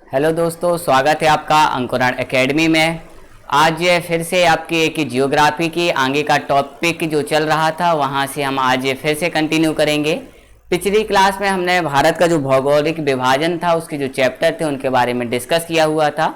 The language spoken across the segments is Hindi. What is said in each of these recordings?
हेलो दोस्तों, स्वागत है आपका अंकुरण एकेडमी में। आज फिर से आपकी एक जियोग्राफी की आगे का टॉपिक जो चल रहा था वहाँ से हम आज फिर से कंटिन्यू करेंगे। पिछली क्लास में हमने भारत का जो भौगोलिक विभाजन था उसके जो चैप्टर थे उनके बारे में डिस्कस किया हुआ था।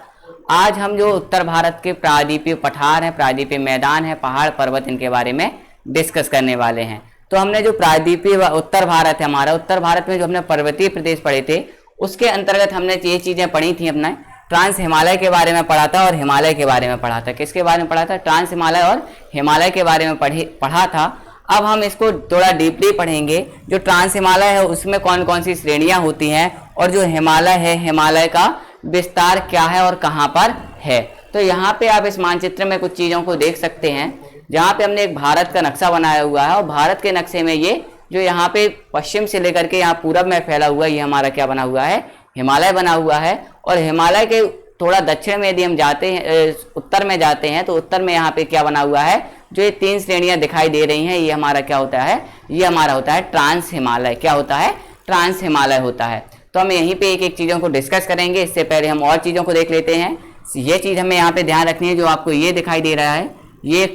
आज हम जो उत्तर भारत के प्रायद्वीपीय पठार हैं, प्रायद्वीपीय मैदान है, पहाड़ पर्वत, इनके बारे में डिस्कस करने वाले हैं। तो हमने जो प्रायद्वीपीय उत्तर भारत है हमारा, उत्तर भारत में जो हमने पर्वतीय प्रदेश पढ़े थे उसके अंतर्गत हमने ये चीज़ें पढ़ी थी। अपना ट्रांस हिमालय के बारे में पढ़ा था और हिमालय के बारे में पढ़ा था। किसके बारे में पढ़ा था? ट्रांस हिमालय और हिमालय के बारे में पढ़ा था। अब हम इसको थोड़ा डीपली पढ़ेंगे। जो ट्रांस हिमालय है उसमें कौन कौन सी श्रेणियां होती हैं और जो हिमालय है, हिमालय का विस्तार क्या है और कहाँ पर है। तो यहाँ पे आप इस मानचित्र में कुछ चीज़ों को देख सकते हैं, जहाँ पे हमने एक भारत का नक्शा बनाया हुआ है और भारत के नक्शे में ये जो यहाँ पे पश्चिम से लेकर के यहाँ पूरब में फैला हुआ है, ये हमारा क्या बना हुआ है? हिमालय बना हुआ है। और हिमालय के थोड़ा दक्षिण में यदि हम जाते हैं, उत्तर में जाते हैं, तो उत्तर में यहाँ पे क्या बना हुआ है? जो ये तीन श्रेणियाँ दिखाई दे रही हैं, ये हमारा क्या होता है? ये हमारा होता है ट्रांस हिमालय। क्या होता है? ट्रांस हिमालय होता है। तो हम यहीं पे एक एक चीज़ों को डिस्कस करेंगे। इससे पहले हम और चीज़ों को देख लेते हैं। ये चीज़ हमें यहाँ पे ध्यान रखनी है। जो आपको ये दिखाई दे रहा है ये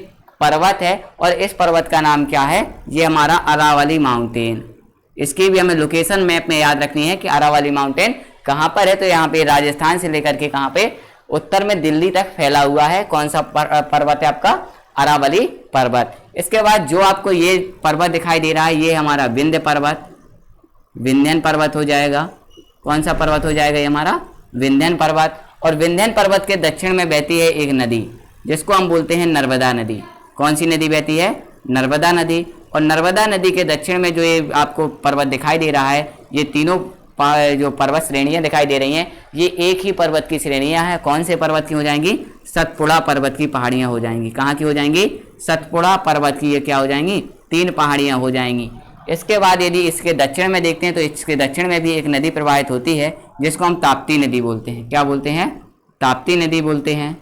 पर्वत है और इस पर्वत का नाम क्या है? ये हमारा अरावली माउंटेन। इसकी भी हमें लोकेशन मैप में याद रखनी है कि अरावली माउंटेन कहाँ पर है। तो यहाँ पे राजस्थान से लेकर के कहाँ पे? उत्तर में दिल्ली तक फैला हुआ है। कौन सा पर्वत है आपका? अरावली पर्वत। इसके बाद जो आपको ये पर्वत दिखाई दे रहा है ये हमारा विंध्य पर्वत, विंध्यन पर्वत हो जाएगा। कौन सा पर्वत हो जाएगा? ये हमारा विंध्यन पर्वत। और विंध्यन पर्वत के दक्षिण में बहती है एक नदी जिसको हम बोलते हैं नर्मदा नदी। कौन सी नदी बहती है? नर्मदा नदी। और नर्मदा नदी के दक्षिण में जो ये आपको पर्वत दिखाई दे रहा है, ये तीनों जो पर्वत श्रेणियां दिखाई दे रही हैं, ये एक ही पर्वत की श्रेणियां हैं। कौन से पर्वत की हो जाएंगी? सतपुड़ा पर्वत की पहाड़ियां हो जाएंगी। कहाँ की हो जाएंगी? सतपुड़ा पर्वत की ये क्या हो जाएंगी? तीन पहाड़ियां हो जाएंगी। इसके बाद यदि इसके दक्षिण में देखते हैं तो इसके दक्षिण में भी एक नदी प्रवाहित होती है जिसको हम ताप्ती नदी बोलते हैं। क्या बोलते हैं? ताप्ती नदी बोलते हैं।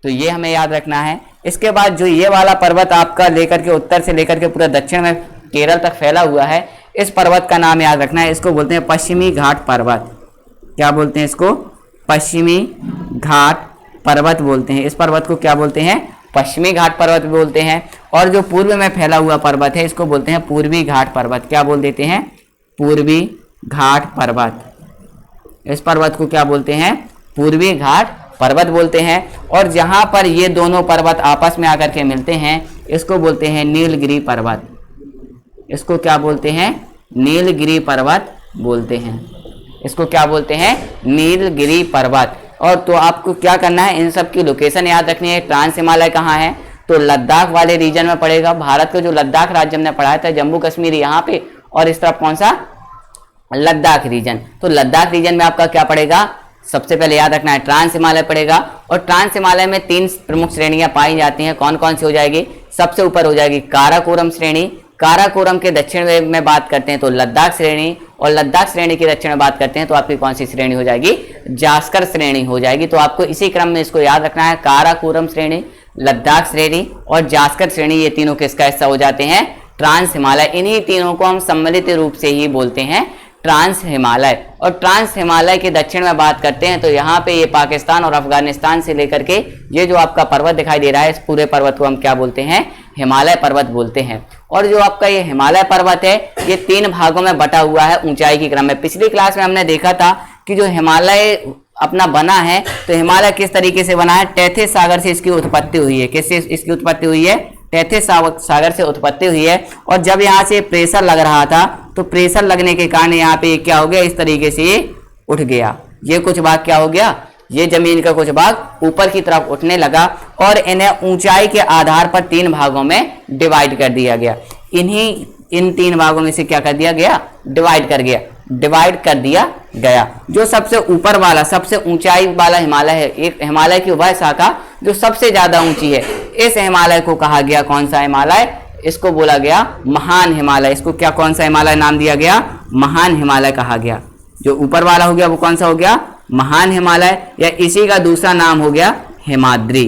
तो ये हमें याद रखना है। इसके बाद जो ये वाला पर्वत आपका लेकर के उत्तर से लेकर के पूरा दक्षिण में केरल तक फैला हुआ है, इस पर्वत का नाम याद रखना है। इसको बोलते हैं पश्चिमी घाट पर्वत। क्या बोलते हैं इसको? पश्चिमी घाट पर्वत बोलते हैं। इस पर्वत को क्या बोलते हैं? पश्चिमी घाट पर्वत बोलते हैं। और जो पूर्व में फैला हुआ पर्वत है इसको बोलते हैं पूर्वी घाट पर्वत। क्या बोल देते हैं? पूर्वी घाट पर्वत। इस पर्वत को क्या बोलते हैं? पूर्वी घाट पर्वत बोलते हैं। और जहां पर ये दोनों पर्वत आपस में आकर के मिलते हैं इसको बोलते हैं नीलगिरी पर्वत। इसको क्या बोलते हैं? नीलगिरी पर्वत बोलते हैं। इसको क्या बोलते हैं? नीलगिरी पर्वत। और तो आपको क्या करना है? इन सब की लोकेशन याद रखनी है। ट्रांस हिमालय कहाँ है? तो लद्दाख वाले रीजन में पड़ेगा। भारत का जो लद्दाख राज्य हमने पढ़ाया था, जम्मू कश्मीर यहाँ पे, और इस तरफ कौन सा? लद्दाख रीजन। तो लद्दाख रीजन में आपका क्या पड़ेगा? सबसे पहले याद रखना है ट्रांस हिमालय पड़ेगा। और ट्रांस हिमालय में तीन प्रमुख श्रेणियां पाई जाती हैं। कौन कौन सी हो जाएगी? सबसे ऊपर हो जाएगी काराकोरम श्रेणी। काराकोरम के दक्षिण में बात करते हैं तो लद्दाख श्रेणी, और लद्दाख श्रेणी के दक्षिण में बात करते हैं तो आपकी कौन सी श्रेणी हो जाएगी? जास्कर श्रेणी हो जाएगी। तो आपको इसी क्रम में इसको याद रखना है। काराकोरम श्रेणी, लद्दाख श्रेणी और जास्कर श्रेणी, ये तीनों किसका हिस्सा हो जाते हैं? ट्रांस हिमालय। इन्हीं तीनों को हम सम्मिलित रूप से ही बोलते हैं ट्रांस हिमालय। और ट्रांस हिमालय के दक्षिण में बात करते हैं तो यहाँ पे ये पाकिस्तान और अफगानिस्तान से लेकर के ये जो आपका पर्वत दिखाई दे रहा है, इस पूरे पर्वत को हम क्या बोलते हैं? हिमालय पर्वत बोलते हैं। और जो आपका ये हिमालय पर्वत है ये तीन भागों में बटा हुआ है ऊंचाई के क्रम में। पिछली क्लास में हमने देखा था कि जो हिमालय अपना बना है, तो हिमालय किस तरीके से बना है? टेथिस सागर से इसकी उत्पत्ति हुई है। किससे इसकी उत्पत्ति हुई है? टेथिस सागर से उत्पत्ति हुई है। और जब यहाँ से प्रेशर लग रहा था तो प्रेशर लगने के कारण यहाँ पे क्या हो गया? इस तरीके से ये उठ गया। ये कुछ भाग क्या हो गया? ये जमीन का कुछ भाग ऊपर की तरफ उठने लगा और इन्हें ऊंचाई के आधार पर तीन भागों में डिवाइड कर दिया गया। इन तीन भागों में से क्या कर दिया गया? डिवाइड कर दिया गया। जो सबसे ऊपर वाला, सबसे ऊंचाई वाला हिमालय है, एक हिमालय की वह शाखा जो सबसे ज्यादा ऊंची है, इस हिमालय को कहा गया कौन सा हिमालय? इसको बोला गया महान हिमालय। इसको क्या, कौन सा हिमालय नाम दिया गया? महान हिमालय कहा गया। जो ऊपर वाला हो गया वो कौन सा हो गया? महान हिमालय। या इसी का दूसरा नाम हो गया हिमाद्री।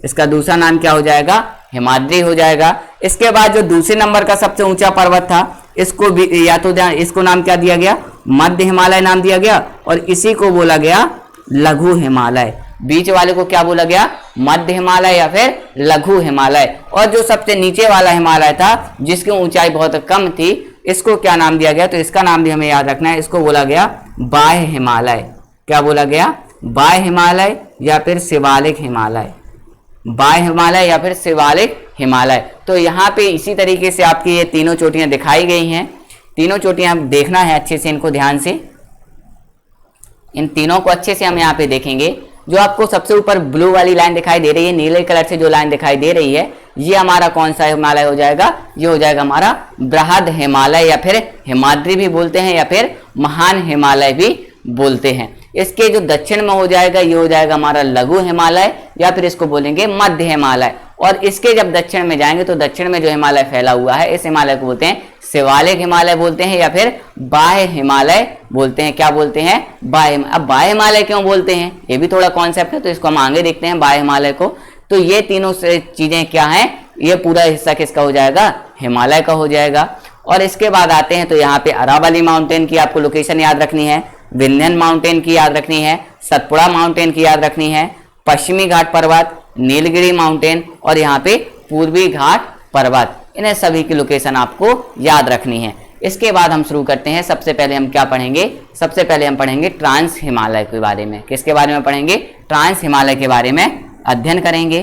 इसका दूसरा नाम क्या हो जाएगा? हिमाद्री हो जाएगा। इसके बाद जो दूसरे नंबर का सबसे ऊंचा पर्वत था इसको भी या तो इसको नाम क्या दिया गया? मध्य हिमालय नाम दिया गया। और इसी को बोला गया लघु हिमालय। बीच वाले को क्या बोला गया? मध्य हिमालय या फिर लघु हिमालय। और जो सबसे नीचे वाला हिमालय था जिसकी ऊंचाई बहुत कम थी, इसको क्या नाम दिया गया? तो इसका नाम भी हमें याद रखना है, इसको बोला गया बाह्य हिमालय। क्या बोला गया? बाह्य हिमालय या फिर शिवालिक हिमालय। बाह्य हिमालय या फिर शिवालिक हिमालय। तो यहाँ पे इसी तरीके से आपकी ये तीनों चोटियां दिखाई गई हैं। तीनों चोटियां देखना है अच्छे से, इनको ध्यान से, इन तीनों को अच्छे से हम यहाँ पे देखेंगे। जो आपको सबसे ऊपर ब्लू वाली लाइन दिखाई दे रही है, नीले कलर से जो लाइन दिखाई दे रही है, ये हमारा कौन सा हिमालय हो जाएगा? ये हो जाएगा हमारा बृहद हिमालय, या फिर हिमाद्री भी बोलते हैं, या फिर महान हिमालय भी बोलते हैं। इसके जो दक्षिण में हो जाएगा, ये हो जाएगा हमारा लघु हिमालय, या फिर इसको बोलेंगे मध्य हिमालय। और इसके जब दक्षिण में जाएंगे तो दक्षिण में जो हिमालय फैला हुआ है, इस हिमालय को बोलते हैं शिवालिक हिमालय बोलते हैं, या फिर बाह्य हिमालय बोलते हैं। क्या बोलते हैं? बाह्य। अब बाह्य हिमालय क्यों बोलते हैं, ये भी थोड़ा कॉन्सेप्ट है, तो इसको हम आगे देखते हैं बाह्य हिमालय को। तो ये तीनों से चीजें क्या हैं? ये पूरा हिस्सा किसका हो जाएगा? हिमालय का हो जाएगा। और इसके बाद आते हैं तो यहाँ पे अरावली माउंटेन की आपको लोकेशन याद रखनी है, विंध्यन माउंटेन की याद रखनी है, सतपुड़ा माउंटेन की याद रखनी है, पश्चिमी घाट पर्वत, नीलगिरी माउंटेन और यहाँ पे पूर्वी घाट पर्वत। इन्हें सभी की लोकेशन आपको याद रखनी है। इसके बाद हम शुरू करते हैं। सबसे पहले हम क्या पढ़ेंगे? सबसे पहले हम पढ़ेंगे ट्रांस हिमालय के बारे में। किसके बारे में पढ़ेंगे? ट्रांस हिमालय के बारे में अध्ययन करेंगे।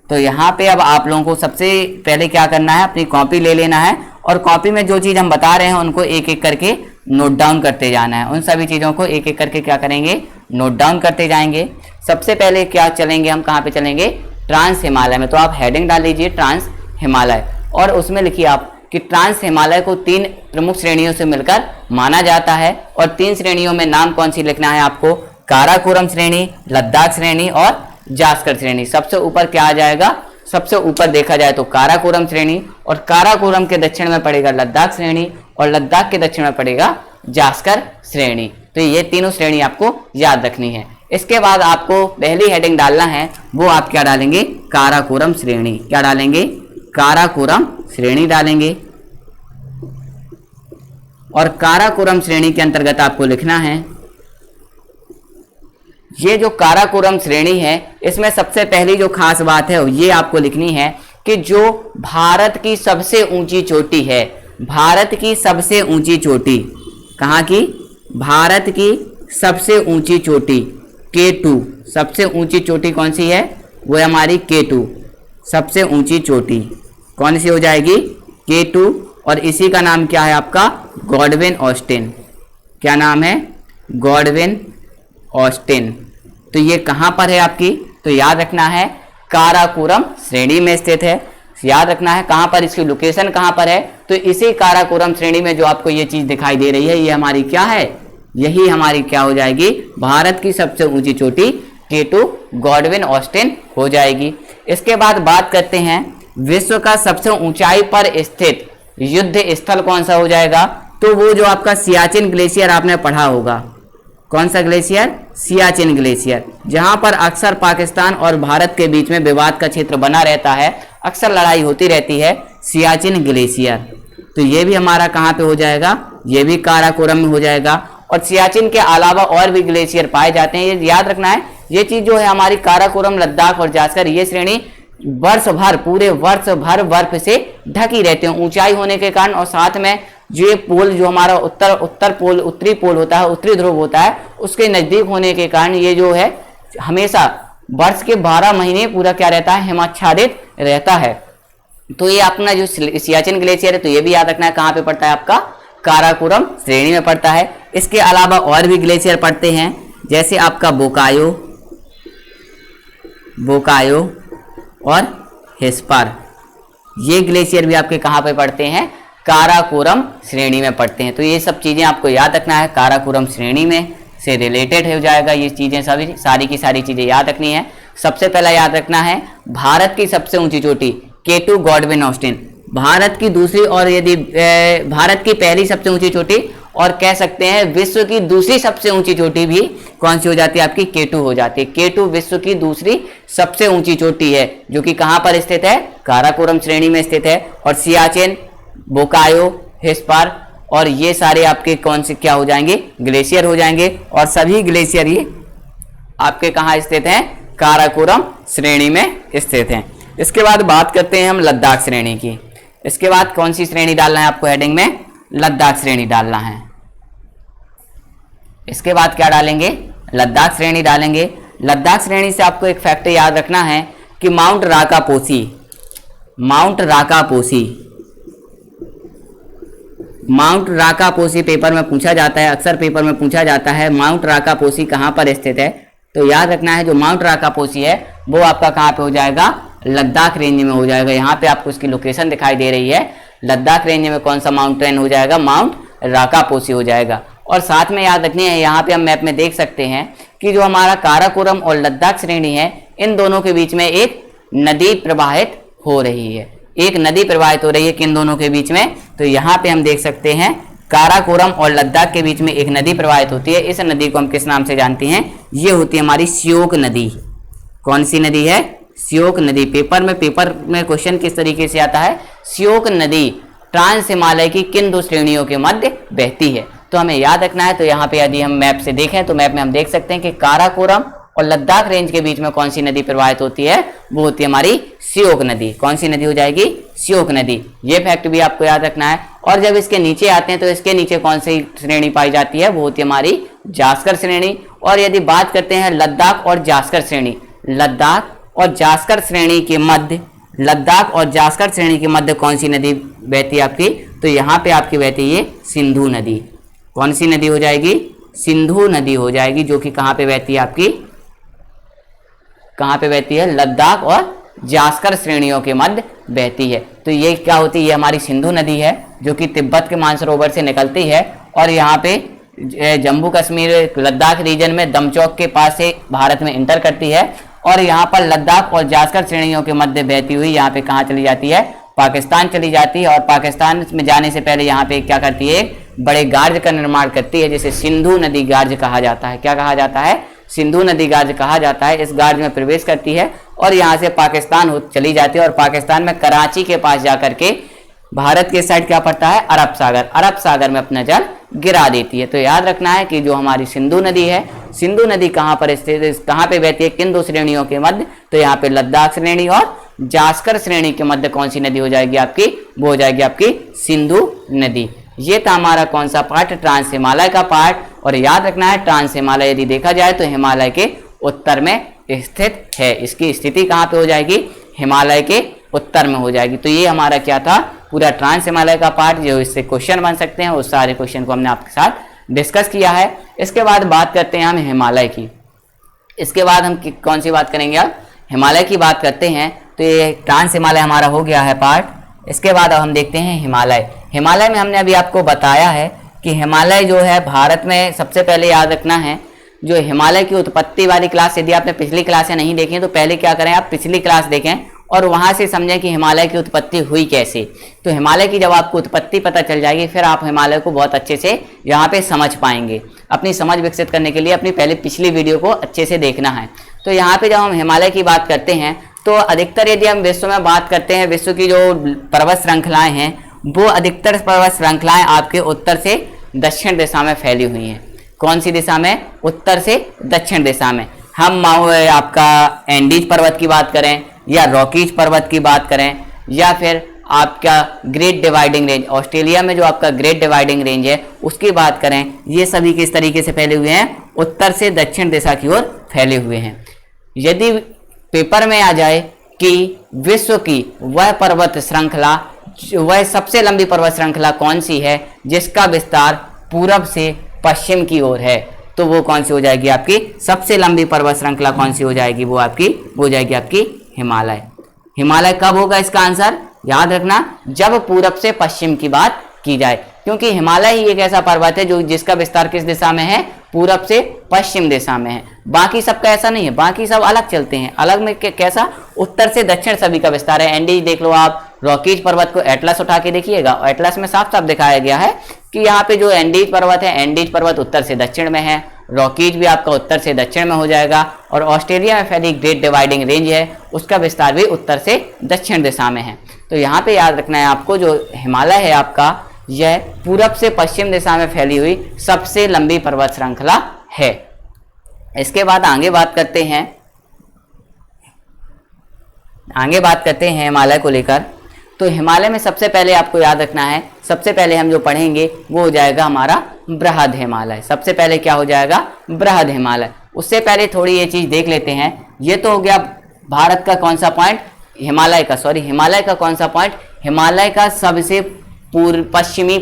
तो यहाँ पे अब आप लोगों को सबसे पहले क्या करना है? अपनी कॉपी ले लेना है और कॉपी में जो चीज़ हम बता रहे हैं उनको एक एक करके नोट डाउन करते जाना है। उन सभी चीज़ों को एक एक करके क्या करेंगे? नोट डाउन करते जाएंगे। सबसे पहले क्या चलेंगे हम? कहाँ पे चलेंगे? ट्रांस हिमालय में। तो आप हेडिंग डाल लीजिए ट्रांस हिमालय, और उसमें लिखिए आप कि ट्रांस हिमालय को 3 प्रमुख श्रेणियों से मिलकर माना जाता है। और 3 श्रेणियों में नाम कौन सी लिखना है आपको? काराकोरम श्रेणी, लद्दाख श्रेणी और जास्कर श्रेणी। सबसे ऊपर क्या आ जाएगा? सबसे ऊपर देखा जाए तो काराकोरम श्रेणी, और काराकोरम के दक्षिण में पड़ेगा लद्दाख श्रेणी, और लद्दाख के दक्षिण में पड़ेगा जास्कर श्रेणी। तो ये तीनों श्रेणी आपको याद रखनी है। इसके बाद आपको पहली हेडिंग डालना है, वो आप क्या डालेंगे? काराकोरम श्रेणी। क्या डालेंगे? काराकोरम श्रेणी डालेंगे। और काराकोरम श्रेणी के अंतर्गत आपको लिखना है, ये जो काराकोरम श्रेणी है, इसमें सबसे पहली जो खास बात है ये आपको लिखनी है कि जो भारत की सबसे ऊंची चोटी है, भारत की सबसे ऊंची चोटी, कहाँ की? भारत की सबसे ऊंची चोटी K2। सबसे ऊंची चोटी कौन सी है? वो हमारी K2। सबसे ऊंची चोटी कौन सी हो जाएगी? K2। और इसी का नाम क्या है आपका? Godwin Austen. क्या नाम है? Godwin Austen. तो ये कहाँ पर है आपकी? तो याद रखना है काराकोरम श्रेणी में स्थित है। याद रखना है कहाँ पर, इसकी लोकेशन कहाँ पर है? तो इसी काराकोरम श्रेणी में जो आपको ये चीज दिखाई दे रही है, ये हमारी क्या है? यही हमारी क्या हो जाएगी? भारत की सबसे ऊंची चोटी K2 गॉडविन ऑस्टिन हो जाएगी। इसके बाद बात करते हैं विश्व का सबसे ऊंचाई पर स्थित युद्ध स्थल कौन सा हो जाएगा? तो वो जो आपका सियाचिन ग्लेशियर आपने पढ़ा होगा। कौन सा ग्लेशियर? सियाचिन ग्लेशियर, जहां पर अक्सर पाकिस्तान और भारत के बीच में विवाद का क्षेत्र बना रहता है, अक्सर लड़ाई होती रहती है। सियाचिन ग्लेशियर, तो ये भी हमारा कहाँ पे हो जाएगा? ये भी काराकोरम में हो जाएगा। और सियाचिन के अलावा और भी ग्लेशियर पाए जाते हैं, ये याद रखना है। ये चीज जो है हमारी काराकोरम, लद्दाख और जास्कर, ये श्रेणी वर्ष भर, पूरे वर्ष भर बर्फ से ढकी रहते हैं ऊंचाई होने के कारण। और साथ में जो ये पोल, जो हमारा उत्तर पोल, उत्तरी पोल होता है, उत्तरी ध्रुव होता है, उसके नजदीक होने के कारण ये जो है हमेशा वर्ष के 12 महीने पूरा क्या रहता है? हिमाच्छादित रहता है। तो ये अपना जो सियाचिन ग्लेशियर है, तो ये भी याद रखना है कहाँ पे पड़ता है आपका? काराकोरम श्रेणी में पड़ता है। इसके अलावा और भी ग्लेशियर पड़ते हैं, जैसे आपका बोकायो, बोकायो और हिस्पर। ये ग्लेशियर भी आपके कहाँ पे पड़ते हैं? काराकोरम श्रेणी में पड़ते हैं। तो ये सब चीज़ें आपको याद रखना है, काराकोरम श्रेणी में से रिलेटेड हो जाएगा। ये चीज़ें सभी सारी की सारी चीज़ें याद रखनी है। सबसे पहला याद रखना है भारत की सबसे ऊंची चोटी K2 गॉडविन ऑस्टिन, भारत की दूसरी, और यदि भारत की पहली सबसे ऊंची चोटी, और कह सकते हैं विश्व की दूसरी सबसे ऊंची चोटी भी कौन सी हो जाती है आपकी? K2 हो जाती है। K2 विश्व की दूसरी सबसे ऊंची चोटी है, जो कि कहाँ पर स्थित है? काराकोरम श्रेणी में स्थित है। और सियाचिन, बोकायो, हिस्पर और ये सारे आपके कौन से क्या हो जाएंगे, ग्लेशियर हो जाएंगे। और सभी ग्लेशियर ये आपके कहाँ स्थित हैं, काराकोरम श्रेणी में स्थित हैं। इसके बाद बात करते हैं हम लद्दाख श्रेणी की। इसके बाद कौन सी श्रेणी डालना है आपको हेडिंग में, लद्दाख श्रेणी डालना है। इसके बाद क्या डालेंगे, लद्दाख श्रेणी डालेंगे। लद्दाख श्रेणी से आपको एक फैक्ट याद रखना है कि माउंट राकापोसी, माउंट राकापोसी, माउंट राकापोसी पेपर में पूछा जाता है, अक्सर पेपर में पूछा जाता है माउंट राकापोसी कहाँ पर स्थित है। तो याद रखना है जो माउंट राकापोसी है वो आपका कहाँ पे हो जाएगा, लद्दाख रेंज में हो जाएगा। यहाँ पे आपको उसकी लोकेशन दिखाई दे रही है, लद्दाख रेंज में कौन सा माउंटेन हो जाएगा, माउंट राकापोसी हो जाएगा। और साथ में याद रखनी है, यहाँ पे हम मैप में देख सकते हैं कि जो हमारा काराकोरम और लद्दाख श्रेणी है, इन दोनों के बीच में एक नदी प्रवाहित हो रही है, एक नदी प्रवाहित हो रही है किन दोनों के बीच में। तो यहाँ पे हम देख सकते हैं काराकोरम और लद्दाख के बीच में एक नदी प्रवाहित होती है। इस नदी को हम किस नाम से जानते हैं, ये होती है हमारी श्योक नदी। कौन सी नदी है, श्योक नदी। पेपर में क्वेश्चन किस तरीके से आता है, श्योक नदी ट्रांस हिमालय की किन दो श्रेणियों के मध्य बहती है। तो हमें याद रखना है। तो यहाँ पे यदि हम मैप से देखें तो मैप में हम देख सकते हैं कि काराकोरम और लद्दाख रेंज के बीच में कौन सी नदी प्रवाहित होती है, वो होती है हमारी श्योक नदी। कौन सी नदी हो जाएगी, श्योक नदी। ये फैक्ट भी आपको याद रखना है। और जब इसके नीचे आते हैं तो इसके नीचे कौन सी श्रेणी पाई जाती है, वो होती है हमारी जास्कर श्रेणी। और यदि बात करते हैं लद्दाख और जास्कर श्रेणी, लद्दाख और जास्कर श्रेणी के मध्य, लद्दाख और जास्कर श्रेणी के मध्य कौन सी नदी बहती है आपकी, तो यहाँ पे आपकी बहती है सिंधु नदी। कौन सी नदी हो जाएगी, सिंधु नदी हो जाएगी, जो कि कहाँ पे बहती है आपकी, कहाँ पे बहती है, लद्दाख और जास्कर श्रेणियों के मध्य बहती है। तो ये क्या होती है, ये हमारी सिंधु नदी है जो कि तिब्बत के मानसरोवर से निकलती है और यहाँ पे जम्मू कश्मीर लद्दाख रीजन में दमचौक के पास से भारत में इंटर करती है। और यहाँ पर लद्दाख और जास्कर श्रेणियों के मध्य बहती हुई यहाँ पे कहाँ चली जाती है, पाकिस्तान चली जाती है। और पाकिस्तान में जाने से पहले यहाँ पे क्या करती है, बड़े गार्ज का निर्माण करती है, जिसे सिंधु नदी गार्ज कहा जाता है। क्या कहा जाता है, सिंधु नदी गार्ज कहा जाता है। इस गार्ज में प्रवेश करती है और यहाँ से पाकिस्तान चली जाती है और पाकिस्तान में कराची के पास जाकर के भारत के साइड क्या पड़ता है, अरब सागर, अरब सागर में अपना जल गिरा देती है। तो याद रखना है कि जो हमारी सिंधु नदी है, सिंधु नदी कहाँ पर स्थित है, कहाँ पे बहती है, किन दो श्रेणियों के मध्य, तो यहाँ पे लद्दाख श्रेणी और जास्कर श्रेणी के मध्य कौन सी नदी हो जाएगी आपकी, वो हो जाएगी आपकी सिंधु नदी। ये था हमारा कौन सा पार्ट, ट्रांस हिमालय का पार्ट। और याद रखना है ट्रांस हिमालय यदि देखा जाए तो हिमालय के उत्तर में स्थित है। इसकी स्थिति कहाँ पे हो जाएगी, हिमालय के उत्तर में हो जाएगी। तो ये हमारा क्या था, पूरा ट्रांस हिमालय का पार्ट, जो इससे क्वेश्चन बन सकते हैं, उस सारे क्वेश्चन को हमने आपके साथ डिस्कस किया है। इसके बाद बात करते हैं हम हिमालय की। इसके बाद हम कौन सी बात करेंगे, आप हिमालय की बात करते हैं। तो ये ट्रांस हिमालय हमारा हो गया है पार्ट। इसके बाद अब हम देखते हैं हिमालय। हिमालय में हमने अभी आपको बताया है कि हिमालय जो है भारत में, सबसे पहले याद रखना है जो हिमालय की उत्पत्ति वाली क्लास, यदि आपने पिछली क्लासें नहीं देखी तो पहले क्या करें, आप पिछली क्लास देखें और वहां से समझें कि हिमालय की उत्पत्ति हुई कैसे। तो हिमालय की जब आपको उत्पत्ति पता चल जाएगी, फिर आप हिमालय को बहुत अच्छे से यहाँ पे समझ पाएंगे। अपनी समझ विकसित करने के लिए अपनी पहले पिछली वीडियो को अच्छे से देखना है। तो यहाँ पे जब हम हिमालय की बात करते हैं तो अधिकतर यदि हम विश्व में बात करते हैं, विश्व की जो पर्वत श्रृंखलाएं हैं, वो अधिकतर पर्वत श्रृंखलाएं आपके उत्तर से दक्षिण दिशा में फैली हुई हैं। कौन सी दिशा में, उत्तर से दक्षिण दिशा में। हम आपका एंडीज पर्वत की बात करें या रॉकीज पर्वत की बात करें या फिर आपका ग्रेट डिवाइडिंग रेंज, ऑस्ट्रेलिया में जो आपका ग्रेट डिवाइडिंग रेंज है उसकी बात करें, ये सभी किस तरीके से फैले हुए हैं, उत्तर से दक्षिण दिशा की ओर फैले हुए हैं। यदि पेपर में आ जाए कि विश्व की वह पर्वत श्रृंखला, वह सबसे लंबी पर्वत श्रृंखला कौन सी है जिसका विस्तार पूरब से पश्चिम की ओर है, तो वो कौन सी हो जाएगी आपकी, सबसे लंबी पर्वत श्रृंखला कौन सी हो जाएगी, वो आपकी हो जाएगी आपकी हिमालय। हिमालय कब होगा इसका आंसर, याद रखना जब पूरब से पश्चिम की बात की जाए, क्योंकि हिमालय ही एक ऐसा पर्वत है जो जिसका विस्तार किस दिशा में है, पूरब से पश्चिम दिशा में है। बाकी सबका ऐसा नहीं है, बाकी सब अलग चलते हैं। अलग में कैसा, उत्तर से दक्षिण सभी का विस्तार है। एंडीज देख लो आप, रॉकीज पर्वत को एटलस उठा के देखिएगा और एटलस में साफ साफ दिखाया गया है कि यहाँ पे जो एंडीज पर्वत है, एंडीज पर्वत उत्तर से दक्षिण में है, रॉकीज भी आपका उत्तर से दक्षिण में हो जाएगा और ऑस्ट्रेलिया में फैली ग्रेट डिवाइडिंग रेंज है उसका विस्तार भी उत्तर से दक्षिण दिशा में है। तो यहाँ पे याद रखना है आपको, जो हिमालय है आपका, यह पूरब से पश्चिम दिशा में फैली हुई सबसे लंबी पर्वत श्रृंखला है। इसके बाद आगे बात करते हैं हिमालय को लेकर। तो हिमालय में सबसे पहले आपको याद रखना है, सबसे पहले हम जो पढ़ेंगे वो हो जाएगा हमारा बृहद हिमालय। सबसे पहले क्या हो जाएगा? बृहद हिमालय। उससे पहले थोड़ी ये चीज देख लेते हैं। ये तो हो गया भारत का कौन सा पॉइंट, हिमालय का कौन सा पॉइंट, हिमालय का सबसे पश्चिमी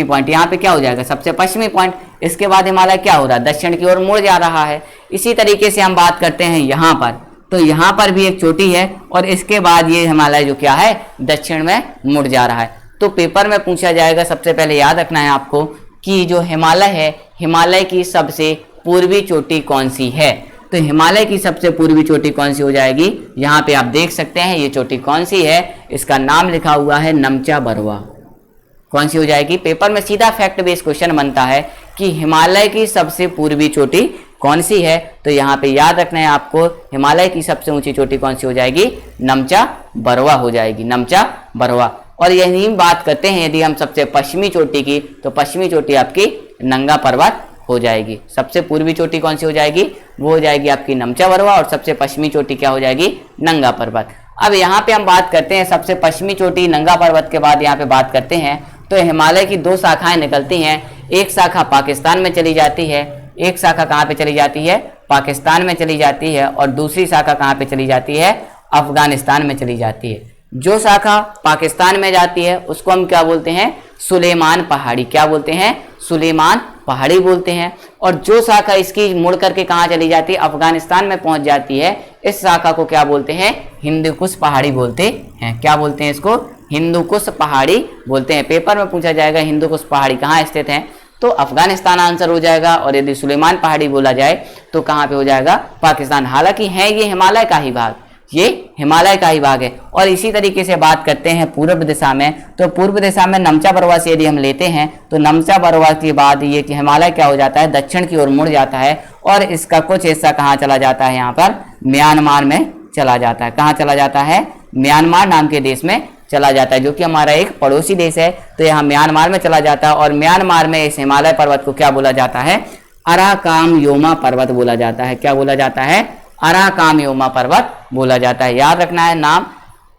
पॉइंट। यहाँ पे क्या हो जाएगा? सबसे पश्चिमी पॉइंट। इसके बाद हिमालय क्या हो रहा है? दक्षिण की ओर मुड़ जा रहा है। इसी तरीके से हम बात करते हैं यहाँ पर, तो यहाँ पर भी एक चोटी है और इसके बाद ये हिमालय जो क्या है? दक्षिण में मुड़ जा रहा है। तो पेपर में पूछा जाएगा, सबसे पहले याद रखना है आपको कि जो हिमालय है, हिमालय की सबसे पूर्वी चोटी कौन सी है? तो हिमालय की सबसे पूर्वी चोटी कौन सी हो जाएगी? यहाँ पे आप देख सकते हैं ये चोटी कौन सी है, इसका नाम लिखा हुआ है नमचा बरवा। कौन सी हो जाएगी? पेपर में सीधा फैक्ट बेस्ड क्वेश्चन बनता है कि हिमालय की सबसे पूर्वी चोटी कौन सी है। तो यहाँ पे याद रखना है आपको, हिमालय की सबसे ऊंची चोटी कौन सी हो जाएगी? नमचा बरवा हो जाएगी, नमचा बरवा। और यही बात करते हैं यदि हम सबसे पश्चिमी चोटी की, तो पश्चिमी चोटी आपकी नंगा पर्वत हो जाएगी। सबसे पूर्वी चोटी कौन सी हो जाएगी? वो हो जाएगी आपकी नमचा बरवा, और सबसे पश्चिमी चोटी क्या हो जाएगी? नंगा पर्वत। अब यहाँ पे हम बात करते हैं सबसे पश्चिमी चोटी नंगा पर्वत के बाद यहाँ पे बात करते हैं तो हिमालय की दो शाखाएं निकलती हैं। एक शाखा पाकिस्तान में चली जाती है, एक शाखा कहाँ पे चली जाती है? पाकिस्तान में चली जाती है, और दूसरी शाखा कहाँ पे चली जाती है? अफगानिस्तान में चली जाती है। जो शाखा पाकिस्तान में जाती है उसको हम क्या बोलते हैं? सुलेमान पहाड़ी। क्या बोलते हैं? सुलेमान पहाड़ी बोलते हैं। और जो शाखा इसकी मुड़ करके कहाँ चली जाती है? अफगानिस्तान में पहुंच जाती है, इस शाखा को क्या बोलते हैं? हिंदू कुश पहाड़ी बोलते हैं। क्या बोलते हैं इसको? हिंदू कुश पहाड़ी बोलते हैं। पेपर में पूछा जाएगा हिंदू कुश पहाड़ी कहाँ स्थित है, तो अफगानिस्तान आंसर हो जाएगा। और यदि सुलेमान पहाड़ी बोला जाए तो कहाँ पे हो जाएगा? पाकिस्तान। हालांकि है ये हिमालय का ही भाग, ये हिमालय का ही भाग है। और इसी तरीके से बात करते हैं पूर्व दिशा में, तो पूर्व दिशा में नमचा बरवा से यदि हम लेते हैं तो नमचा बरवा के बाद ये हिमालय क्या हो जाता है? दक्षिण की ओर मुड़ जाता है, और इसका कुछ हिस्सा कहाँ चला जाता है? यहाँ पर म्यांमार में चला जाता है। कहाँ चला जाता है? म्यांमार नाम के देश में चला जाता है, जो कि हमारा एक पड़ोसी देश है। तो यहाँ म्यांमार में चला जाता है, और म्यांमार में इस हिमालय पर्वत को क्या बोला जाता है? अराकामयोमा पर्वत बोला जाता है। क्या बोला जाता है? अराकामयोमा पर्वत बोला जाता है। याद रखना है नाम,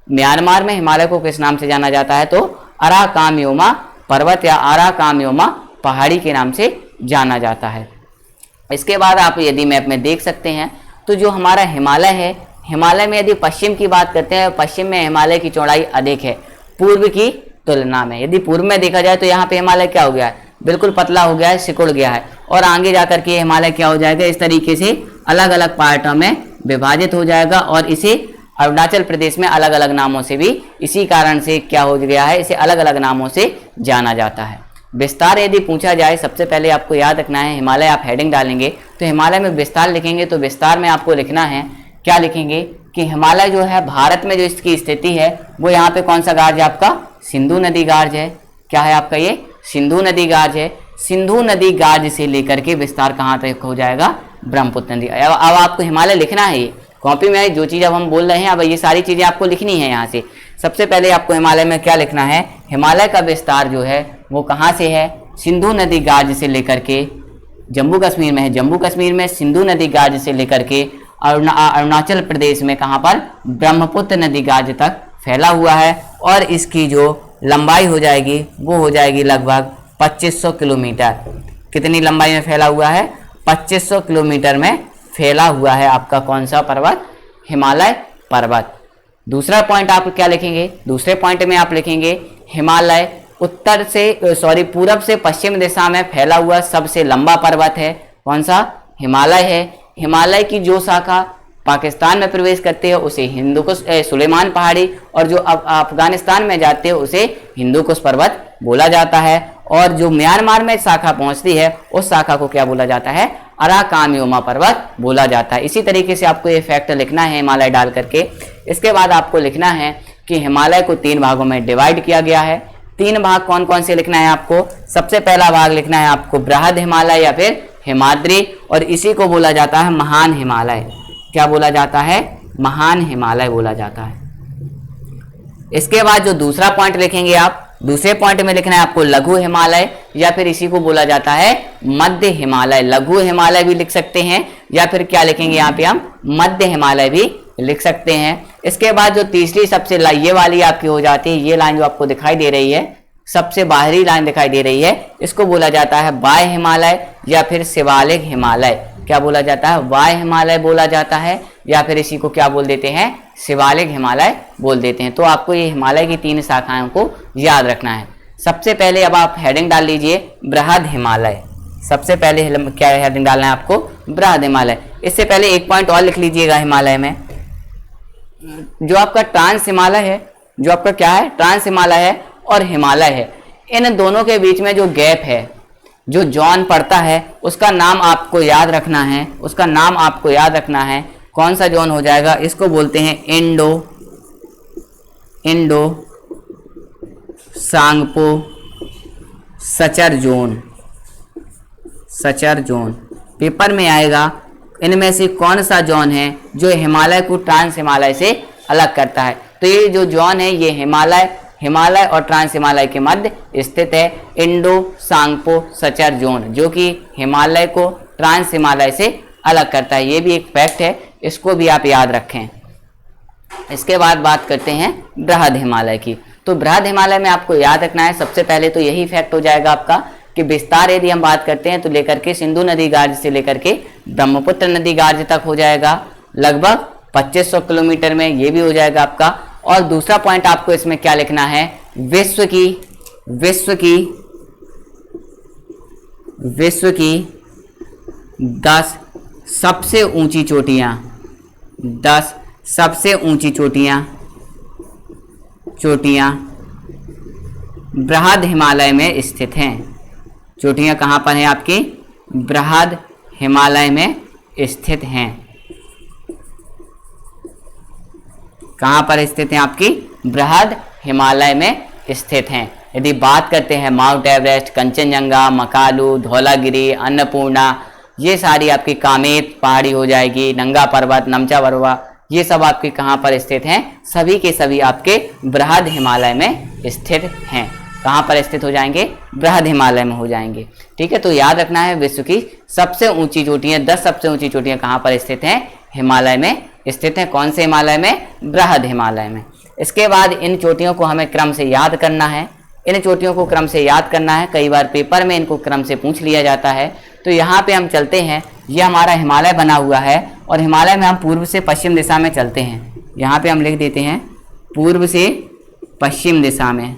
म्यांमार में हिमालय को किस नाम से जाना जाता है? तो अराकामयोमा पर्वत या अराकामयोमा पहाड़ी के नाम से जाना जाता है। इसके बाद आप यदि मैप में देख सकते हैं तो जो हमारा हिमालय है, हिमालय में यदि पश्चिम की बात करते हैं, पश्चिम में हिमालय की चौड़ाई अधिक है पूर्व की तुलना में। यदि पूर्व में देखा जाए तो यहाँ पे हिमालय क्या हो गया है? बिल्कुल पतला हो गया है, सिकुड़ गया है। और आगे जाकर के हिमालय क्या हो जाएगा? इस तरीके से अलग अलग पार्टों में विभाजित हो जाएगा, और इसे अरुणाचल प्रदेश में अलग अलग नामों से भी इसी कारण से क्या हो गया है? इसे अलग अलग नामों से जाना जाता है। विस्तार यदि पूछा जाए, सबसे पहले आपको याद रखना है, हिमालय आप हेडिंग डालेंगे तो हिमालय में विस्तार लिखेंगे, तो विस्तार में आपको लिखना है, क्या लिखेंगे कि हिमालय जो है भारत में जो इसकी स्थिति है वो यहाँ पे कौन सा गार्ज है आपका? सिंधु नदी गार्ज है। क्या है आपका? ये सिंधु नदी गार्ज है। सिंधु नदी गार्ज से लेकर के विस्तार कहाँ तक हो जाएगा? ब्रह्मपुत्र नदी। अब आपको हिमालय लिखना है, ये कॉपी में जो चीज़ अब हम बोल रहे हैं, अब ये सारी चीज़ें आपको लिखनी है यहाँ से। सबसे पहले आपको हिमालय में क्या लिखना है? हिमालय का विस्तार जो है वो कहाँ से है? सिंधु नदी गार्ज से लेकर के जम्मू कश्मीर में है, जम्मू कश्मीर में सिंधु नदी गार्ज से लेकर के अरुणाचल प्रदेश में कहाँ पर? ब्रह्मपुत्र नदी गार्ज तक फैला हुआ है। और इसकी जो लंबाई हो जाएगी वो हो जाएगी लगभग 2500 किलोमीटर। कितनी लंबाई में फैला हुआ है? 2500 किलोमीटर में फैला हुआ है आपका कौन सा पर्वत? हिमालय पर्वत। दूसरा पॉइंट आप क्या लिखेंगे? दूसरे पॉइंट में आप लिखेंगे हिमालय पूरब से पश्चिम दिशा में फैला हुआ सबसे लंबा पर्वत है। कौन सा? हिमालय है। हिमालय की जो शाखा पाकिस्तान में प्रवेश करते हैं उसे हिंदूकुश सुलेमान पहाड़ी, और जो अफगानिस्तान में जाते हैं उसे हिंदूकुश पर्वत बोला जाता है। और जो म्यांमार में शाखा पहुंचती है उस शाखा को क्या बोला जाता है? अराकामयोमा पर्वत बोला जाता है। इसी तरीके से आपको ये फैक्ट लिखना है हिमालय डाल करके। इसके बाद आपको लिखना है कि हिमालय को 3 भागों में डिवाइड किया गया है। 3 भाग कौन कौन से लिखना है आपको? सबसे पहला भाग लिखना है आपको बृहद हिमालय या फिर हिमाद्री, और इसी को बोला जाता है महान हिमालय। क्या बोला जाता है? महान हिमालय बोला जाता है। इसके बाद जो दूसरा पॉइंट लिखेंगे आप, दूसरे पॉइंट में लिखना है आपको लघु हिमालय, या फिर इसी को बोला जाता है मध्य हिमालय। लघु हिमालय भी लिख सकते हैं, या फिर क्या लिखेंगे यहाँ पे हम मध्य हिमालय भी लिख सकते हैं। इसके बाद जो तीसरी सबसे ये वाली आपकी हो जाती है, ये लाइन जो आपको दिखाई दे रही है, सबसे बाहरी लाइन दिखाई दे रही है, इसको बोला जाता है बाह्य हिमालय या फिर शिवालिक हिमालय। क्या बोला जाता है? बाह्य हिमालय बोला जाता है, या फिर इसी को क्या बोल देते हैं? शिवालिक हिमालय बोल देते हैं। तो आपको ये हिमालय की 3 शाखाओं को याद रखना है। सबसे पहले अब आप हेडिंग डाल लीजिए बृहद हिमालय। सबसे पहले क्या हेडिंग डालना है आपको? बृहद हिमालय। इससे पहले एक पॉइंट और लिख लीजिएगा हिमालय में, जो आपका ट्रांस हिमालय है, जो आपका क्या है? ट्रांस हिमालय है और हिमालय है, इन दोनों के बीच में जो गैप है, जो जोन पड़ता है, उसका नाम आपको याद रखना है। उसका नाम आपको याद रखना है। कौन सा जोन हो जाएगा? इसको बोलते हैं Indo Tsangpo suture zone. Suture zone paper में आएगा। इनमें से कौन सा जोन है जो हिमालय को ट्रांस हिमालय से अलग करता है? तो ये जो जोन है ये हिमालय और ट्रांस हिमालय के मध्य स्थित है, इंडो सांगपो सचर जोन, जो कि हिमालय को ट्रांस हिमालय से अलग करता है। ये भी एक फैक्ट है, इसको भी आप याद रखें। इसके बाद बात करते हैं बृहद हिमालय की। तो बृहद हिमालय में आपको याद रखना है, सबसे पहले तो यही फैक्ट हो जाएगा आपका कि विस्तार यदि हम बात करते हैं तो लेकर के सिंधु नदी गार्ज से लेकर के ब्रह्मपुत्र नदी गार्ज तक हो जाएगा, लगभग 2500 किलोमीटर में। ये भी हो जाएगा आपका। और दूसरा पॉइंट आपको इसमें क्या लिखना है? विश्व की 10 सबसे ऊंची चोटियां, 10 सबसे ऊंची चोटियां बृहद हिमालय में स्थित हैं। चोटियां कहाँ पर हैं आपकी? बृहद हिमालय में स्थित हैं। कहाँ पर स्थित हैं आपकी? बृहद हिमालय में स्थित हैं। यदि बात करते हैं माउंट एवरेस्ट, कंचनजंगा, मकालू, धौलागिरी, अन्नपूर्णा, ये सारी आपकी कामेत पहाड़ी हो जाएगी, नंगा पर्वत, नमचा बरुआ, ये सब आपके कहाँ पर स्थित हैं? सभी के सभी आपके बृहद हिमालय में स्थित हैं। कहाँ पर स्थित हो जाएंगे? बृहद हिमालय में हो जाएंगे। ठीक है, तो याद रखना है विश्व की सबसे ऊंची चोटियां, 10 सबसे ऊंची चोटियां कहाँ पर स्थित हैं? हिमालय में स्थित हैं। कौन से हिमालय में? बृहद हिमालय में। इसके बाद इन चोटियों को हमें क्रम से याद करना है। इन चोटियों को क्रम से याद करना है, कई बार पेपर में इनको क्रम से पूछ लिया जाता है। तो यहाँ पे हम चलते हैं, ये हमारा हिमालय बना हुआ है और हिमालय में हम पूर्व से पश्चिम दिशा में चलते हैं। यहाँ पे हम लिख देते हैं पूर्व से पश्चिम दिशा में।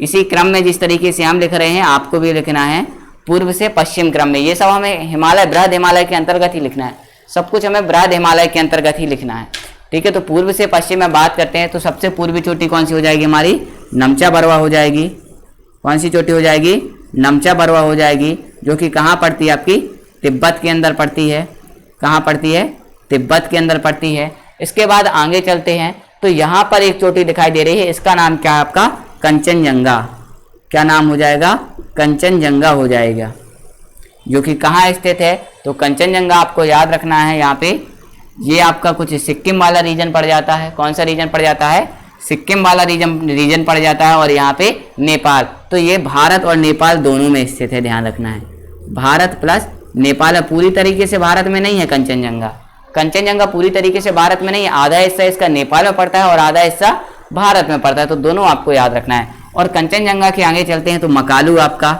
इसी क्रम में जिस तरीके से हम लिख रहे हैं आपको भी लिखना है पूर्व से पश्चिम क्रम में। ये सब हमें हिमालय, बृहद हिमालय के अंतर्गत ही लिखना है, सब कुछ हमें बृहद हिमालय के अंतर्गत ही लिखना है। ठीक है, तो पूर्व से पश्चिम में बात करते हैं तो सबसे पूर्वी चोटी कौन सी हो जाएगी हमारी? नमचा बरुआ हो जाएगी। कौन सी चोटी हो जाएगी? नमचा बरुआ हो जाएगी, जो कि कहाँ पड़ती है आपकी? तिब्बत के अंदर पड़ती है। कहाँ पड़ती है? तिब्बत के अंदर पड़ती है। इसके बाद आगे चलते हैं तो यहाँ पर एक चोटी दिखाई दे रही है, इसका नाम क्या है आपका? कंचनजंगा। क्या नाम हो जाएगा? कंचनजंगा हो जाएगा, जो कि कहाँ स्थित है? तो कंचनजंगा आपको याद रखना है। यहाँ पे ये आपका कुछ सिक्किम वाला रीजन पड़ जाता है। कौन सा रीजन पड़ जाता है? सिक्किम वाला रीजन पड़ जाता है। और यहाँ पे नेपाल, तो ये भारत और नेपाल दोनों में स्थित है, ध्यान रखना है। भारत प्लस नेपाल, पूरी तरीके से भारत में नहीं है कंचनजंगा। कंचनजंगा पूरी तरीके से भारत में नहीं है, आधा हिस्सा इसका नेपाल में पड़ता है और आधा हिस्सा भारत में पड़ता है, तो दोनों आपको याद रखना है। और कंचनजंगा के आगे चलते हैं तो मकालू, आपका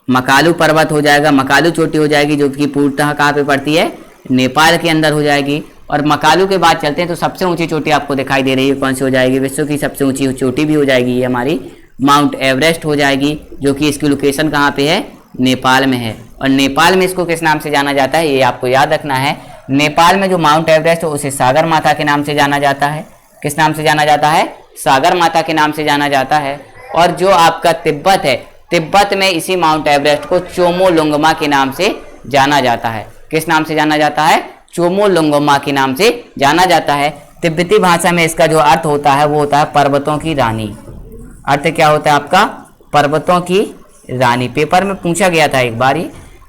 मकालू पर्वत हो जाएगा, मकालू चोटी हो जाएगी, जो कि पूर्णतः कहाँ पे पड़ती है? नेपाल के अंदर हो जाएगी। और मकालू के बाद चलते हैं तो सबसे ऊंची चोटी आपको दिखाई दे रही है, कौन सी हो जाएगी? विश्व की सबसे ऊंची चोटी भी हो जाएगी ये हमारी माउंट एवरेस्ट हो जाएगी, जो कि इसकी लोकेशन कहाँ पे है? नेपाल में है। और नेपाल में इसको किस नाम से जाना जाता है? ये आपको याद रखना है। नेपाल में जो माउंट एवरेस्ट है उसे सागर माता के नाम से जाना जाता है। किस नाम से जाना जाता है? सागर माता के नाम से जाना जाता है। और जो आपका तिब्बत है, तिब्बत में इसी माउंट एवरेस्ट को चोमोलुंगमा के नाम से जाना जाता है। किस नाम से जाना जाता है? चोमोलुंगमा के नाम से जाना जाता है। तिब्बती भाषा में इसका जो अर्थ होता है वो होता है पर्वतों की रानी। अर्थ क्या होता है आपका? पर्वतों की रानी। पेपर में पूछा गया था एक बार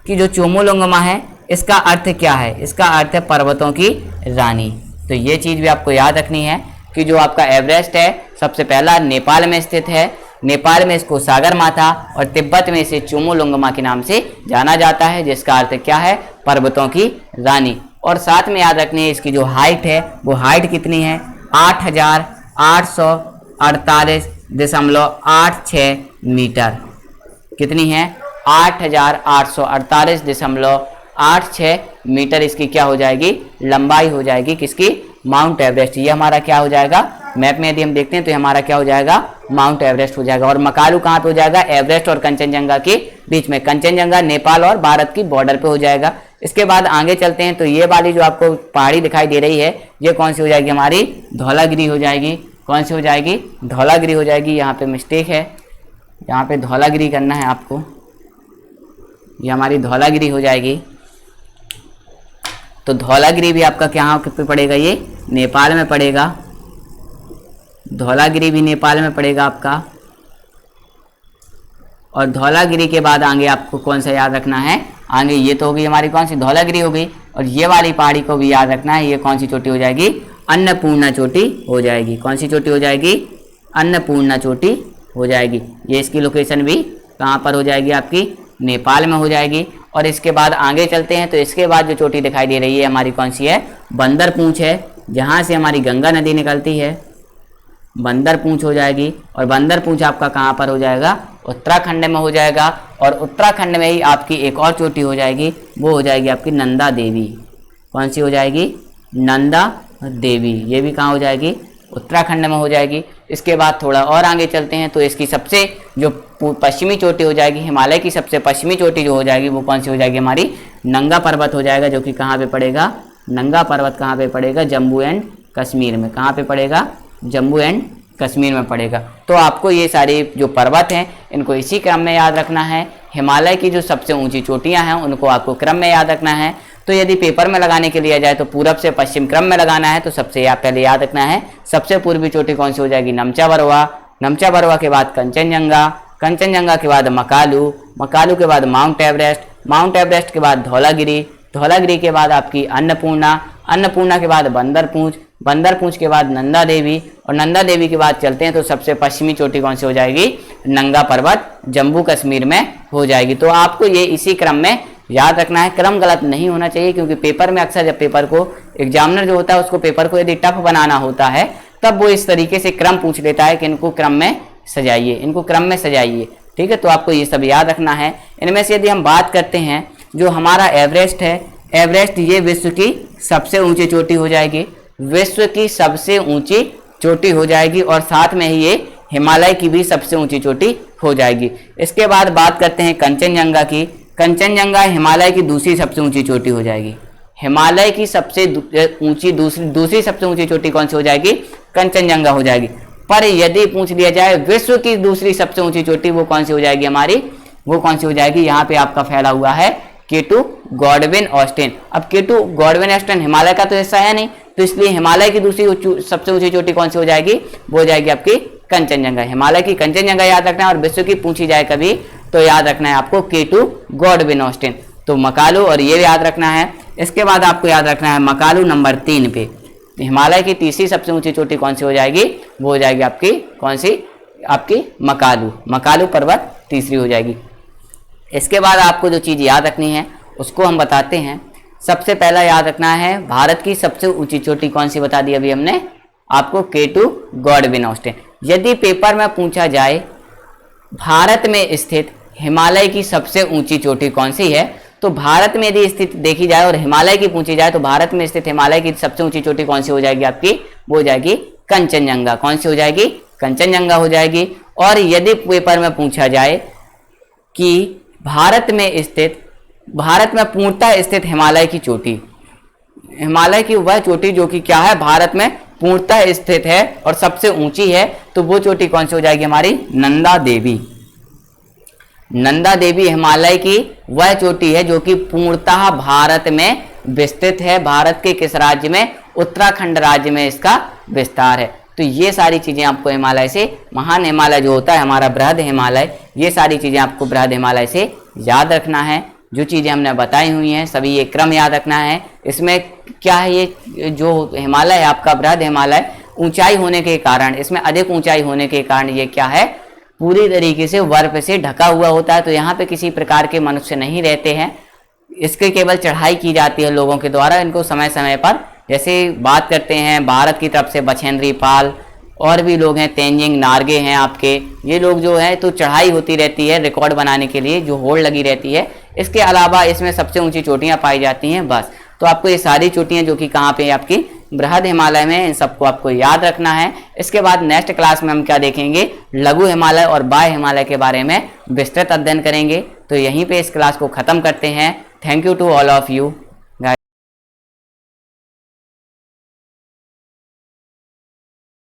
कि जो चोमोलुंगमा है इसका अर्थ क्या है? इसका अर्थ है पर्वतों की रानी। तो ये चीज़ भी आपको याद रखनी है कि जो आपका एवरेस्ट है सबसे पहला नेपाल में स्थित है। नेपाल में इसको सागर माता और तिब्बत में इसे चुमोलुंगमा के नाम से जाना जाता है, जिसका अर्थ क्या है, पर्वतों की रानी। और साथ में याद रखनी है इसकी जो हाइट है वो हाइट कितनी है, 8,848.86 मीटर। कितनी है, 8,848.86 मीटर इसकी क्या हो जाएगी, लंबाई हो जाएगी किसकी, माउंट एवरेस्ट। ये हमारा क्या हो जाएगा, मैप में यदि हम देखते हैं तो हमारा क्या हो जाएगा, माउंट एवरेस्ट हो जाएगा। और मकालू कहाँ पे हो जाएगा, एवरेस्ट और कंचनजंगा के बीच में। कंचनजंगा नेपाल और भारत की बॉर्डर पे हो जाएगा। इसके बाद आगे चलते हैं तो ये वाली जो आपको पहाड़ी दिखाई दे रही है ये कौन सी हो जाएगी, हमारी धौलागिरी हो जाएगी। कौन सी हो जाएगी, धौलागिरी हो जाएगी। यहाँ पे मिस्टेक है, यहाँ पे धौलागिरी करना है आपको, ये हमारी धौलागिरी हो जाएगी। तो धौलागिरी भी आपका क्या पे पड़ेगा, ये नेपाल में पड़ेगा। धौलागिरी भी नेपाल में पड़ेगा आपका। और धौलागिरी के बाद आगे आपको कौन सा याद रखना है, आगे ये तो होगी हमारी कौन सी, धौलागिरी हो गई। और ये वाली पहाड़ी को भी याद रखना है, ये कौन सी चोटी हो जाएगी, अन्नपूर्णा चोटी हो जाएगी। कौन सी चोटी हो जाएगी, अन्नपूर्णा चोटी हो जाएगी। ये इसकी लोकेशन भी कहाँ पर हो जाएगी, आपकी नेपाल में हो जाएगी। और इसके बाद आगे चलते हैं तो इसके बाद जो चोटी दिखाई दे रही है हमारी कौन सी है, बंदरपूंछ है, जहाँ से हमारी गंगा नदी निकलती है, बंदरपूंछ हो जाएगी। और बंदरपूंछ आपका कहाँ पर हो जाएगा, उत्तराखंड में हो जाएगा। और उत्तराखंड में ही आपकी एक और चोटी हो जाएगी, वो हो जाएगी आपकी नंदा देवी। कौन सी हो जाएगी, नंदा देवी। ये भी कहाँ हो जाएगी, उत्तराखंड में हो जाएगी। इसके बाद थोड़ा और आगे चलते हैं तो इसकी सबसे जो पश्चिमी चोटी हो जाएगी, हिमालय की सबसे पश्चिमी चोटी जो हो जाएगी वो कौन सी हो जाएगी, हमारी नंगा पर्वत हो जाएगा, जो कि कहाँ पे पड़ेगा, नंगा पर्वत कहाँ पे पड़ेगा, जम्मू एंड कश्मीर में। कहाँ पे पड़ेगा, जम्मू एंड कश्मीर में पड़ेगा। तो आपको ये सारे जो पर्वत हैं इनको इसी क्रम में याद रखना है। हिमालय की जो सबसे ऊंची चोटियां हैं उनको आपको क्रम में याद रखना है। तो यदि पेपर में लगाने के लिए जाए तो पूरब से पश्चिम क्रम में लगाना है। तो सबसे पहले याद रखना है, सबसे पूर्वी चोटी कौन सी हो जाएगी, नमचा बरवा। नमचा बरवा के बाद कंचनजंगा, कंचनजंगा के बाद मकालू, मकालू के बाद माउंट एवरेस्ट, माउंट एवरेस्ट के बाद धौलागिरी, धौलागिरी के बाद आपकी अन्नपूर्णा, अन्नपूर्णा के बाद बंदरपूंछ, बंदरपूंछ के बाद नंदा देवी, और नंदा देवी के बाद चलते हैं तो सबसे पश्चिमी चोटी कौन सी हो जाएगी, नंगा पर्वत, जम्मू कश्मीर में हो जाएगी। तो आपको ये इसी क्रम में याद रखना है, क्रम गलत नहीं होना चाहिए, क्योंकि पेपर में अक्सर जब पेपर को एग्जामिनर जो होता है उसको पेपर को यदि टफ बनाना होता है तब वो इस तरीके से क्रम पूछ लेता है कि इनको क्रम में सजाइए, इनको क्रम में सजाइए। ठीक है, तो आपको ये सब याद रखना है। इनमें से यदि हम बात करते हैं, जो हमारा एवरेस्ट है, एवरेस्ट ये विश्व की सबसे ऊंची चोटी हो जाएगी, विश्व की सबसे ऊंची चोटी हो जाएगी। और साथ में ही ये हिमालय की भी सबसे ऊंची चोटी हो जाएगी। इसके बाद बात करते हैं कंचनजंगा की। कंचनजंगा हिमालय की दूसरी सबसे ऊंची चोटी हो जाएगी। हिमालय की सबसे ऊंची दूसरी सबसे ऊंची चोटी कौन सी हो जाएगी, कंचनजंगा हो जाएगी। पर यदि पूछ लिया जाए विश्व की दूसरी सबसे ऊंची चोटी वो कौन सी हो जाएगी हमारी, वो कौन सी हो जाएगी, यहाँ पे आपका फैला हुआ है K2 गॉडविन ऑस्टिन। अब K2 गॉडविन ऑस्टिन हिमालय का तो हिस्सा है नहीं, तो इसलिए हिमालय की दूसरी सबसे ऊंची चोटी कौन सी हो जाएगी, वो हो जाएगी आपकी कंचनजंगा। हिमालय की कंचनजंगा याद रखना है, और विश्व की पूछी जाए कभी तो याद रखना है आपको K2 गॉडविन ऑस्टिन। तो मकालू और ये याद रखना है। इसके बाद आपको याद रखना है मकालू नंबर 3 पे। हिमालय की तीसरी सबसे ऊंची चोटी कौन सी हो जाएगी, वो हो जाएगी आपकी कौन सी, आपकी मकालू, मकालू पर्वत तीसरी हो जाएगी। इसके बाद आपको जो चीज़ याद रखनी है उसको हम बताते हैं। सबसे पहला याद रखना है भारत की सबसे ऊंची चोटी कौन सी बता दी अभी हमने आपको, K2 गॉडविन ऑस्टिन। यदि पेपर में पूछा जाए भारत में स्थित हिमालय की सबसे ऊंची चोटी कौन सी है, तो भारत में यदि स्थित देखी जाए और हिमालय की पूछी जाए तो भारत में स्थित हिमालय की सबसे ऊंची चोटी कौन सी हो जाएगी आपकी, वो हो जाएगी कंचनजंगा। कौन सी हो जाएगी, कंचनजंगा हो जाएगी। और यदि पेपर में पूछा जाए कि भारत में पूर्णतः स्थित हिमालय की चोटी, हिमालय की वह चोटी जो कि क्या है, भारत में पूर्णतः स्थित है और सबसे ऊंची है, तो वो चोटी कौन सी हो जाएगी हमारी, नंदा देवी। नंदा देवी हिमालय की वह चोटी है जो कि पूर्णतः भारत में विस्तृत है। भारत के किस राज्य में, उत्तराखंड राज्य में इसका विस्तार है। तो ये सारी चीजें आपको हिमालय से, महान हिमालय जो होता है हमारा बृहद हिमालय, ये सारी चीजें आपको बृहद हिमालय से याद रखना है। जो चीजें हमने बताई हुई हैं सभी ये क्रम याद रखना है। इसमें क्या है, ये जो हिमालय है आपका बृहद हिमालय, ऊंचाई होने के कारण, इसमें अधिक ऊंचाई होने के कारण ये क्या है, पूरी तरीके से बर्फ से ढका हुआ होता है। तो यहाँ पे किसी प्रकार के मनुष्य नहीं रहते हैं, इसके केवल चढ़ाई की जाती है लोगों के द्वारा। इनको समय समय पर, जैसे बात करते हैं भारत की तरफ से बछेंद्री पाल और भी लोग हैं, तेंजिंग नार्गे हैं आपके, ये लोग जो है तो चढ़ाई होती रहती है रिकॉर्ड बनाने के लिए, जो होड़ लगी रहती है। इसके अलावा इसमें सबसे ऊंची चोटियां पाई जाती हैं बस। तो आपको ये सारी चोटियां जो कि कहाँ पे आपकी बृहद हिमालय में, इन सबको आपको याद रखना है। इसके बाद नेक्स्ट क्लास में हम क्या देखेंगे, लघु हिमालय और बाह्य हिमालय के बारे में विस्तृत अध्ययन करेंगे। तो यहीं पे इस क्लास को ख़त्म करते हैं। Thank you to all of you.